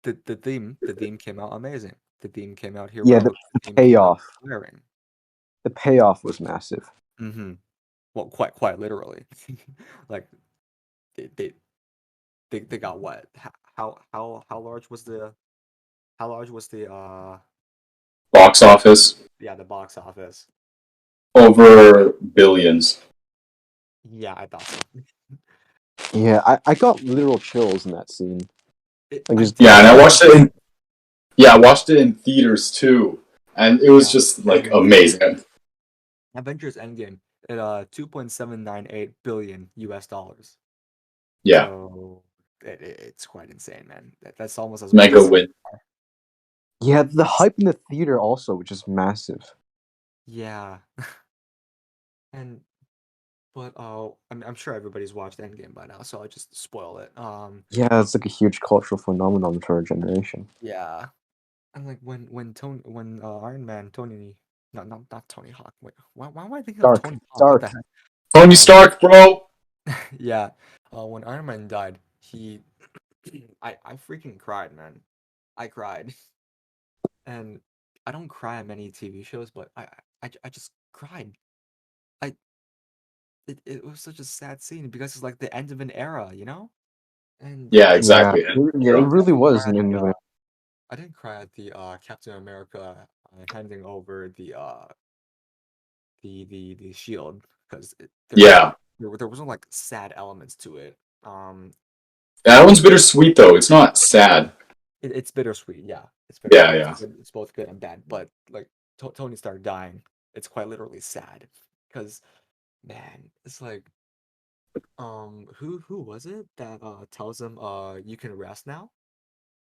[SPEAKER 2] the theme came out amazing. The theme came out
[SPEAKER 1] Yeah, the,
[SPEAKER 2] heroic.
[SPEAKER 1] the
[SPEAKER 2] The theme came out
[SPEAKER 1] payoff.
[SPEAKER 2] inspiring.
[SPEAKER 1] The payoff was massive.
[SPEAKER 2] Mm-hmm. Well, quite literally. Like they they they got what? How large was the
[SPEAKER 3] Box office
[SPEAKER 2] yeah, the box office?
[SPEAKER 3] over billions.
[SPEAKER 2] Yeah, I thought so.
[SPEAKER 1] Yeah, I got literal chills in that scene. Like
[SPEAKER 2] I
[SPEAKER 1] just
[SPEAKER 2] did
[SPEAKER 3] Yeah, and I
[SPEAKER 2] too.
[SPEAKER 3] watched it in I watched it in theaters too, and it was
[SPEAKER 2] Yeah.
[SPEAKER 3] just like amazing.
[SPEAKER 2] Avengers Endgame at 2.798 billion US dollars.
[SPEAKER 3] Yeah,
[SPEAKER 2] So it's quite insane, man. That's almost as much
[SPEAKER 3] mega
[SPEAKER 2] as
[SPEAKER 3] win.
[SPEAKER 1] yeah, the hype in the theater also, which is massive.
[SPEAKER 2] yeah. And but I'm sure everybody's watched Endgame by now, so I'll just spoil it.
[SPEAKER 1] Yeah, it's like a huge cultural phenomenon for our generation.
[SPEAKER 2] Yeah. And like when Iron Man No, not Tony Hawk. Wait, why am I thinking of
[SPEAKER 1] Stark.
[SPEAKER 2] Tony Hawk? What the
[SPEAKER 1] Stark.
[SPEAKER 2] heck?
[SPEAKER 3] Tony
[SPEAKER 2] Um,
[SPEAKER 3] Stark, bro.
[SPEAKER 2] yeah. When Iron Man died, I freaking cried, man. I cried, and I don't cry at many TV shows, but I just cried. I it was such a sad scene because it's like the end of an era, you know? And
[SPEAKER 3] Yeah,
[SPEAKER 1] Yeah,
[SPEAKER 3] exactly.
[SPEAKER 1] yeah, it
[SPEAKER 2] I
[SPEAKER 1] really
[SPEAKER 2] didn't
[SPEAKER 1] was
[SPEAKER 2] cry
[SPEAKER 1] an
[SPEAKER 2] at
[SPEAKER 1] end
[SPEAKER 2] the
[SPEAKER 1] of it.
[SPEAKER 2] I didn't cry at the Captain America handing over the shield because
[SPEAKER 3] Yeah.
[SPEAKER 2] there wasn't like sad elements to it.
[SPEAKER 3] That one's bittersweet though. It's not sad.
[SPEAKER 2] It's bittersweet, yeah. It's
[SPEAKER 3] Yeah,
[SPEAKER 2] bittersweet.
[SPEAKER 3] yeah.
[SPEAKER 2] It's both good and bad. But like Tony Stark dying, it's quite literally sad because man, it's like who was it that tells him you can rest now?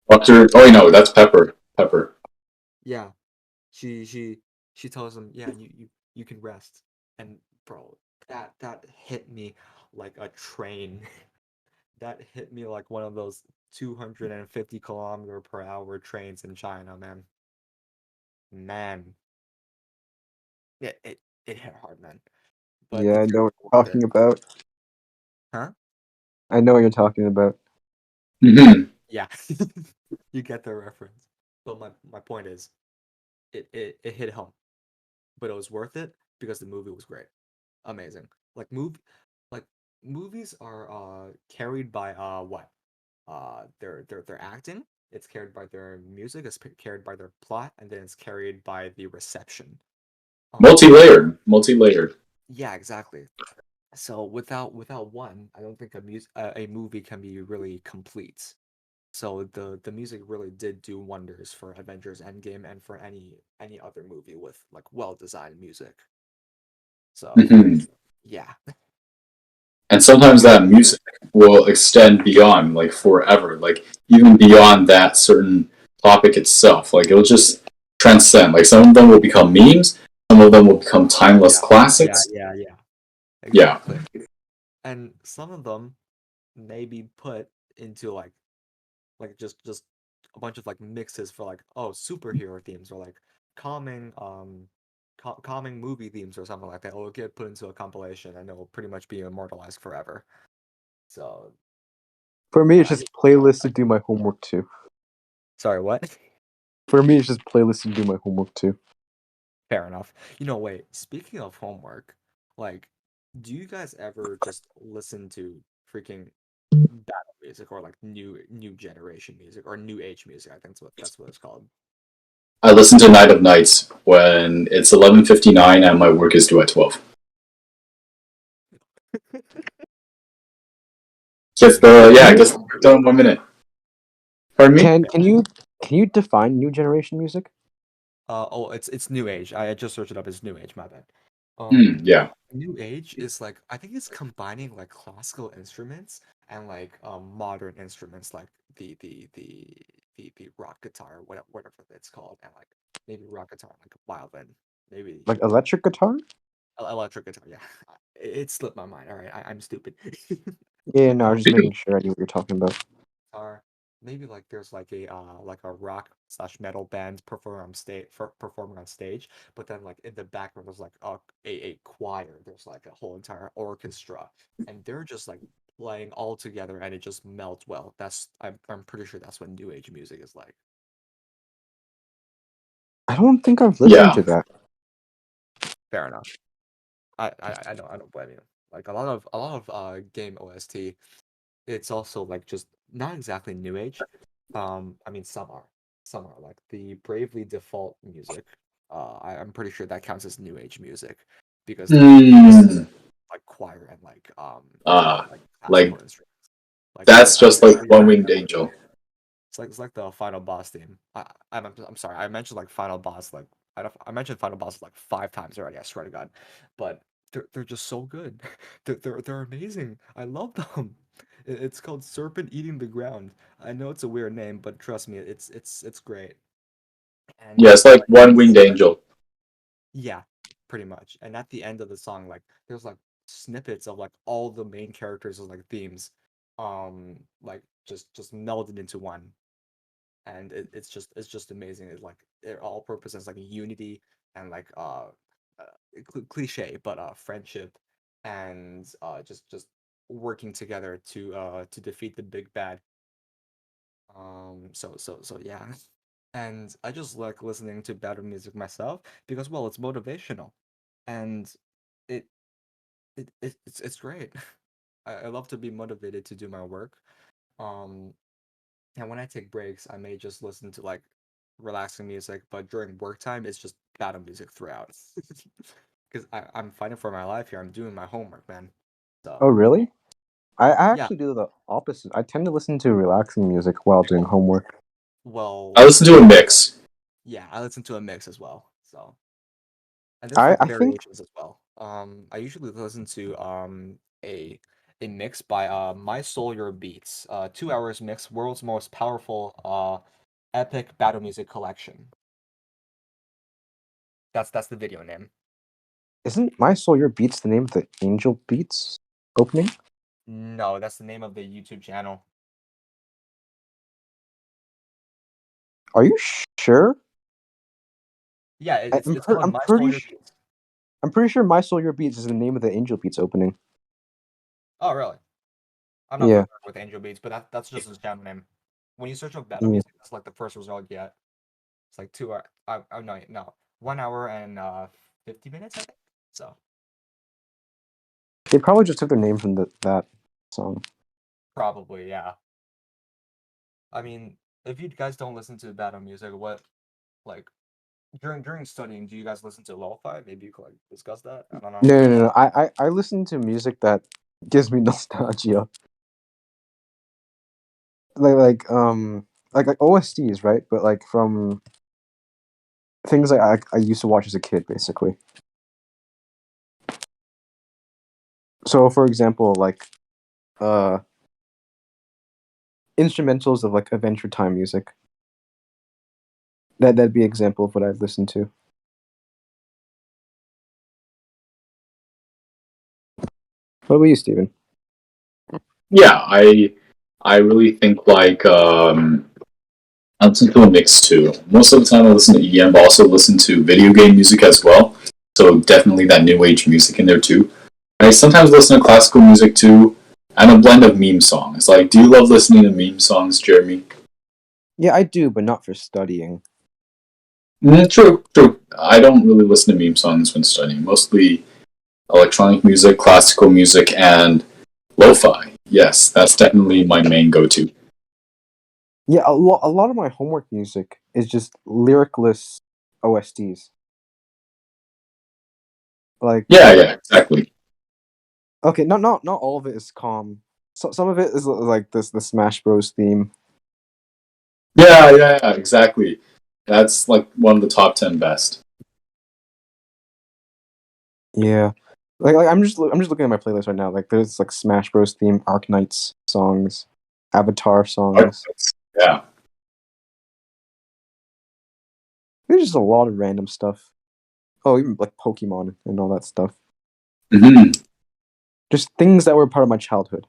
[SPEAKER 3] Doctor. Oh, no, that's Pepper. Pepper.
[SPEAKER 2] Yeah, she she she tells him, yeah, you can rest. And bro, that hit me like a train. That hit me like one of those 250 km/h trains in China, man. Man, it hit hard, man. But
[SPEAKER 1] Yeah, I
[SPEAKER 2] it's
[SPEAKER 1] know what
[SPEAKER 2] worth
[SPEAKER 1] you're
[SPEAKER 2] it.
[SPEAKER 1] talking about.
[SPEAKER 2] Huh?
[SPEAKER 1] I know what you're talking about.
[SPEAKER 3] Hmm.
[SPEAKER 2] Yeah. You get the reference. But my point is, it hit home. But it was worth it because the movie was great. Amazing. Like like movies are carried by what? Their acting, it's carried by their music, it's carried by their plot, and then it's carried by the reception. Um
[SPEAKER 3] Multi-layered. Multi-layered.
[SPEAKER 2] yeah, exactly. So without one, I don't think a movie can be really complete. So the music really did do wonders for Avengers Endgame and for any other movie with like well-designed music. So
[SPEAKER 3] Hmm.
[SPEAKER 2] yeah.
[SPEAKER 3] And sometimes that music will extend beyond, like, forever, like, even beyond that certain topic itself. Like, it'll just transcend. Like, some of them will become memes, some of them will become timeless
[SPEAKER 2] Yeah. Yeah,
[SPEAKER 3] classics.
[SPEAKER 2] yeah, yeah.
[SPEAKER 3] Yeah.
[SPEAKER 2] Exactly. And some of them may be put into like just a bunch of like mixes for like oh superhero themes or like calming calming movie themes or something like that. It'll get put into a compilation and it will pretty much be immortalized forever. So
[SPEAKER 1] For me, it's
[SPEAKER 2] I
[SPEAKER 1] just playlists to do my homework too.
[SPEAKER 2] sorry, what?
[SPEAKER 1] For me, it's just playlists to do my homework too.
[SPEAKER 2] Fair enough. You know, wait, speaking of homework, like, do you guys ever just listen to freaking battle music or like new generation music or new age music? I think that's what it's called.
[SPEAKER 3] I listen to Night of Nights when it's 11:59 and my work is due at 12. Gets done in 1 minute. Pardon me?
[SPEAKER 1] Can you define new generation music?
[SPEAKER 2] Oh, it's new age. I just searched it up as new age, my bad.
[SPEAKER 3] Yeah.
[SPEAKER 2] New age is like I think it's combining like classical instruments and like modern instruments like the rock guitar, whatever it's called, and like maybe rock guitar, like violin, maybe
[SPEAKER 1] Like electric guitar?
[SPEAKER 2] electric guitar. Yeah, it slipped my mind. All right, I'm stupid.
[SPEAKER 1] Yeah, no, I was just making sure I knew what you're talking about.
[SPEAKER 2] Guitar. Maybe like there's like a rock slash metal band performing on stage, but then like in the background there's like a choir. There's like a whole entire orchestra, and they're just like playing all together, and it just melts well. I'm pretty sure that's what new age music is like.
[SPEAKER 1] I don't think I've listened
[SPEAKER 3] Yeah.
[SPEAKER 1] to that.
[SPEAKER 2] Fair enough. I don't blame you. Like a lot of game OST, it's also like just not exactly new age. I mean some are like the Bravely Default music. I'm pretty sure that counts as new age music because they use
[SPEAKER 3] Mm,
[SPEAKER 2] like choir and
[SPEAKER 3] uh,
[SPEAKER 2] like
[SPEAKER 3] like,
[SPEAKER 2] classical instruments. Like
[SPEAKER 3] that's just like
[SPEAKER 2] I
[SPEAKER 3] One
[SPEAKER 2] mentioned
[SPEAKER 3] Winged Angel.
[SPEAKER 2] it's like the final boss theme. I'm sorry. I mentioned like final boss like I mentioned final boss like 5 times already. I swear to God, but they're just so good. They're amazing. I love them. It's called Serpent Eating the Ground. I know it's a weird name, but trust me, it's great. And
[SPEAKER 3] Yeah, it's like
[SPEAKER 2] like
[SPEAKER 3] One Winged Angel.
[SPEAKER 2] yeah, pretty much. And at the end of the song, like there's like snippets of like all the main characters of like themes, like just melded into one and it's just amazing. It like it all purposes like unity and like cliche, but friendship and just working together to defeat the big bad. So yeah. And I just like listening to battle music myself because, well, it's motivational, and it it's great. I love to be motivated to do my work. Um, and when I take breaks, I may just listen to like relaxing music, but during work time, it's just battle music throughout. Because I'm fighting for my life here. I'm doing my homework, man.
[SPEAKER 1] Oh,
[SPEAKER 2] So
[SPEAKER 1] really? I
[SPEAKER 2] yeah,
[SPEAKER 1] actually do the opposite. I tend to listen to relaxing music while doing homework.
[SPEAKER 3] I
[SPEAKER 2] well,
[SPEAKER 3] listen to a mix.
[SPEAKER 2] yeah, I listen to a mix as well. So and there's like
[SPEAKER 1] I think
[SPEAKER 2] variations as well. I usually listen to a a mix by My Soul Your Beats, 2 hours mix, world's most powerful epic battle music collection. That's the video name.
[SPEAKER 1] isn't My Soul Your Beats the name of the Angel Beats opening?
[SPEAKER 2] No, that's the name of the YouTube channel.
[SPEAKER 1] Are you sure?
[SPEAKER 2] Yeah,
[SPEAKER 1] I'm
[SPEAKER 2] it's called
[SPEAKER 1] I'm
[SPEAKER 2] My Soul
[SPEAKER 1] pretty
[SPEAKER 2] Your Beats.
[SPEAKER 1] I'm pretty sure My Soul Your Beats is the name of the Angel Beats opening.
[SPEAKER 2] Oh, really? I'm not
[SPEAKER 1] Yeah.
[SPEAKER 2] familiar with Angel Beats, but that's just his channel name. When you search up battle
[SPEAKER 1] Yeah.
[SPEAKER 2] music, that's like the first result you get. It's like 2 hour. No, 1 hour and 50 minutes, I think. So
[SPEAKER 1] They probably just took their name from that song.
[SPEAKER 2] probably, yeah. I mean, if you guys don't listen to battle music, what like during studying, do you guys listen to lo-fi? Maybe you could like discuss that. I don't know.
[SPEAKER 1] No. I listen to music that gives me nostalgia. Like OSTs, right? But like from things like I used to watch as a kid, basically. So, for example, like uh instrumentals of like Adventure Time music. That'd be an example of what I've listened to. What about you, Steven?
[SPEAKER 3] Yeah, I really think like I listen to a mix too. Most of the time I listen to EDM, but also listen to video game music as well. So definitely that new age music in there too. I sometimes listen to classical music too, and a blend of meme songs. Like, do you love listening to meme songs, Jeremy?
[SPEAKER 1] Yeah, I do, but not for studying.
[SPEAKER 3] True, true. I don't really listen to meme songs when studying. Mostly electronic music, classical music, and lo-fi. Yes, that's definitely my main go-to.
[SPEAKER 1] Yeah, a lot of my homework music is just lyricless OSTs. Like,
[SPEAKER 3] Yeah, exactly.
[SPEAKER 1] okay, not all of it is calm. So some of it is like the Smash Bros theme.
[SPEAKER 3] Yeah, exactly. That's like one of the top 10 best.
[SPEAKER 1] Yeah, like I'm just looking at my playlist right now. Like there's like Smash Bros theme, Arknights songs, Avatar songs.
[SPEAKER 3] Yeah.
[SPEAKER 1] There's just a lot of random stuff. Oh, even like Pokemon and all that stuff.
[SPEAKER 3] hmm
[SPEAKER 1] Just things that were part of my childhood.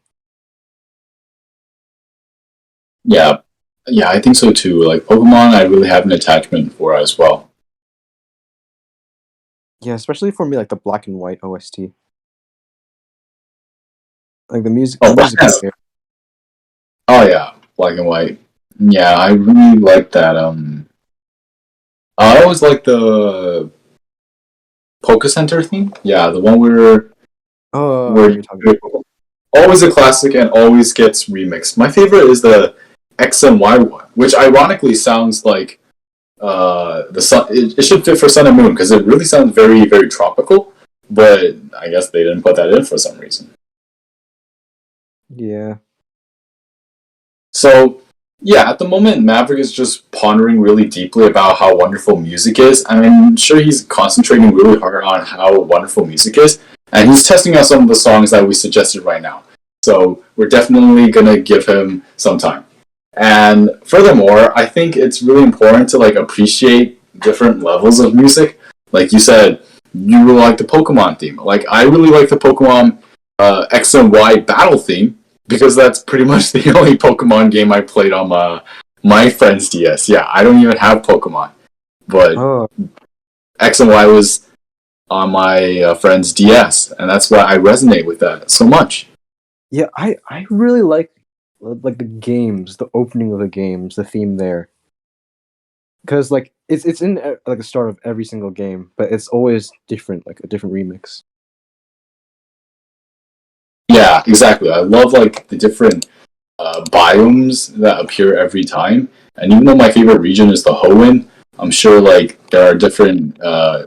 [SPEAKER 3] Yeah. Yeah, I think so too. Like Pokemon, I really have an attachment for as well.
[SPEAKER 1] Yeah, especially for me, like the black and white OST. Like the
[SPEAKER 3] Oh,
[SPEAKER 1] music is there.
[SPEAKER 3] oh yeah, black and white. Yeah, I really like that. I always like the Poke Center theme. Yeah, the one
[SPEAKER 1] Oh, I know
[SPEAKER 3] where
[SPEAKER 1] what you're talking about.
[SPEAKER 3] always a classic and always gets remixed. My favorite is the X and Y one, which ironically sounds like the sun. It should fit for Sun and Moon because it really sounds very tropical. But I guess they didn't put that in for some reason.
[SPEAKER 1] Yeah.
[SPEAKER 3] So yeah, at the moment, Mavrik is just pondering really deeply about how wonderful music is. I'm sure he's concentrating really hard on how wonderful music is, and he's testing out some of the songs that we suggested right now. So we're definitely gonna give him some time. And furthermore, I think it's really important to like appreciate different levels of music. Like you said, you really like the Pokemon theme. Like I really like the Pokemon X and Y battle theme because that's pretty much the only Pokemon game I played on my friend's DS. Yeah, I don't even have Pokemon, but
[SPEAKER 1] Oh.
[SPEAKER 3] X and Y was on my friend's DS, and that's why I resonate with that so much.
[SPEAKER 1] Yeah, I really like the games, the opening of the games, the theme there, because like it's in like the start of every single game, but it's always different, like a different remix.
[SPEAKER 3] Yeah, exactly. I love like the different biomes that appear every time. And even though my favorite region is the Hoenn, I'm sure like there are different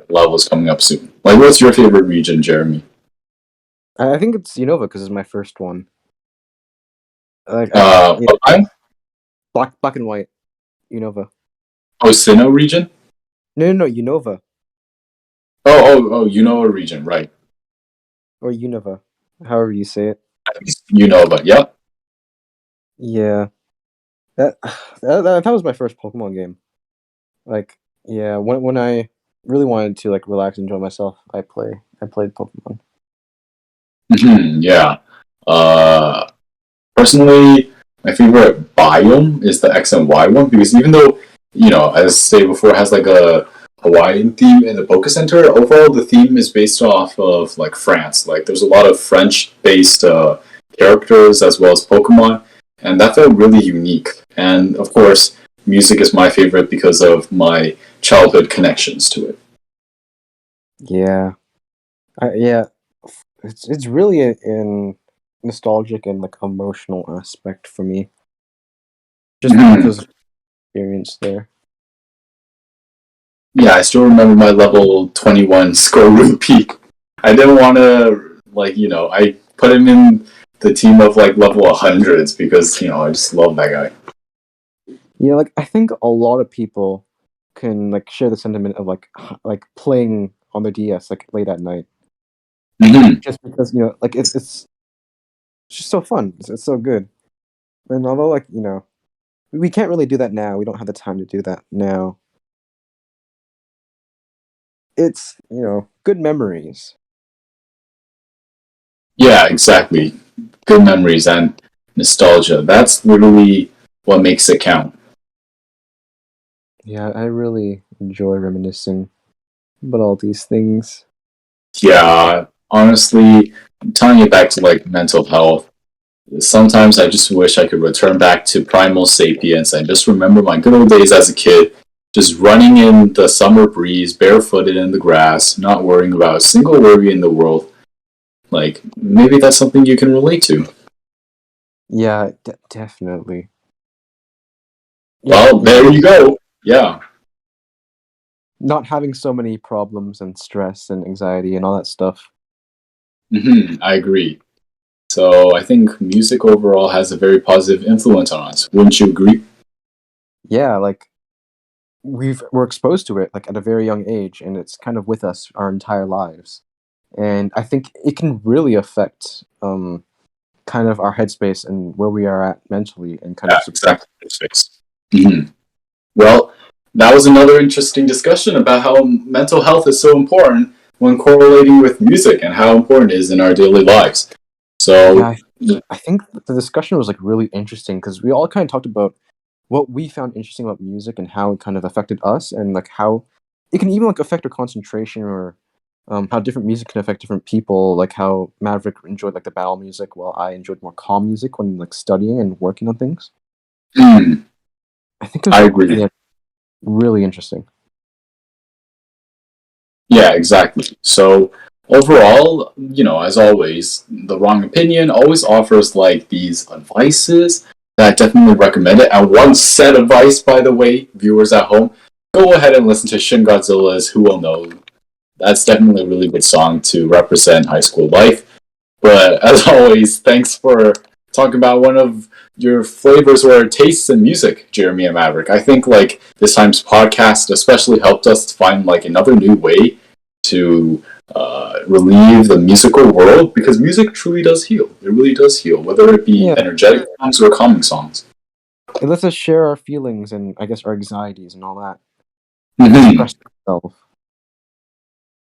[SPEAKER 3] levels coming up soon. Like, what's your favorite region, Jeremy?
[SPEAKER 1] I think it's Unova because it's my first one. Like yeah,
[SPEAKER 3] What time?
[SPEAKER 1] black and white Unova.
[SPEAKER 3] Oh, Sinnoh region.
[SPEAKER 1] No, Unova
[SPEAKER 3] Oh, you know a region, right?
[SPEAKER 1] or Unova, however you say it.
[SPEAKER 3] You know, but yep.
[SPEAKER 1] Yeah, that that was my first Pokemon game. Like, yeah, when I really wanted to like relax and enjoy myself, I played Pokemon.
[SPEAKER 3] Yeah. Uh, Personally, my favorite biome is the X and Y one because even though, as stated before, it has like a Hawaiian theme in the Poké Center, overall the theme is based off of like France. Like there's a lot of French-based characters as well as Pokemon, and that felt really unique. And of course, music is my favorite because of my childhood connections to it.
[SPEAKER 1] Yeah, yeah, it's really in nostalgic and like emotional aspect for me, just because of experience there.
[SPEAKER 3] Yeah, I still remember my level 21 Skoru peak. I didn't want to, I put him in the team of, like, level 100s because, I just love that guy.
[SPEAKER 1] Yeah, like I think a lot of people can like share the sentiment of like playing on their DS like late at night,
[SPEAKER 3] Mm-hmm.
[SPEAKER 1] just because like it's just so fun. It's so good. And although like we can't really do that now, we don't have the time to do that now. It's good memories.
[SPEAKER 3] Yeah, exactly. Good memories and nostalgia. That's literally what makes it count.
[SPEAKER 1] Yeah, I really enjoy reminiscing about all these things.
[SPEAKER 3] Yeah, honestly, tying it back to, like, mental health, sometimes I just wish I could return back to primal sapience and just remember my good old days as a kid, just running in the summer breeze, barefooted in the grass, not worrying about a single worry in the world. Like, maybe that's something you can relate to.
[SPEAKER 1] Yeah, definitely.
[SPEAKER 3] Well, there you go. Yeah.
[SPEAKER 1] Not having so many problems and stress and anxiety and all that stuff.
[SPEAKER 3] I agree. So I think music overall has a very positive influence on us. Wouldn't you agree?
[SPEAKER 1] Yeah, like we're exposed to it like at a very young age, and it's kind of with us our entire lives. And I think it can really affect kind of our headspace and where we are at mentally, and kind
[SPEAKER 3] Yeah,
[SPEAKER 1] of support.
[SPEAKER 3] exactly. Mhm. Well, that was another interesting discussion about how mental health is so important when correlating with music and how important it is in our daily lives.
[SPEAKER 1] Yeah,
[SPEAKER 3] So,
[SPEAKER 1] I think the discussion was like really interesting because we all kind of talked about what we found interesting about music and how it kind of affected us, and like how it can even like affect our concentration, or how different music can affect different people. Like how Mavrik enjoyed like the battle music, while I enjoyed more calm music when like studying and working on things.
[SPEAKER 3] mm,
[SPEAKER 1] I think it was
[SPEAKER 3] I agree.
[SPEAKER 1] yeah, really interesting.
[SPEAKER 3] Yeah, exactly. So overall, as always, the wrong opinion always offers like these advices that I definitely recommend it. And one set advice, by the way, viewers at home, go ahead and listen to Shin Godzilla's "Who Will Know." That's definitely a really good song to represent high school life. But as always, thanks for talking about one of your flavors or tastes in music, Jeremy and Maverick. I think like this time's podcast especially helped us find like another new way to relieve the musical world because music truly does heal. It really does heal, whether it be
[SPEAKER 1] Yeah,
[SPEAKER 3] energetic songs or calming songs.
[SPEAKER 1] it lets us share our feelings and I guess our anxieties and all that, and
[SPEAKER 3] Mm-hmm.
[SPEAKER 1] express ourselves.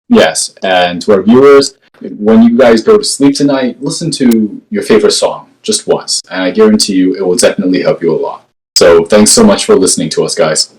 [SPEAKER 3] Yes, and to our viewers, when you guys go to sleep tonight, listen to your favorite song just once, and I guarantee you it will definitely help you a lot. So thanks so much for listening to us, guys.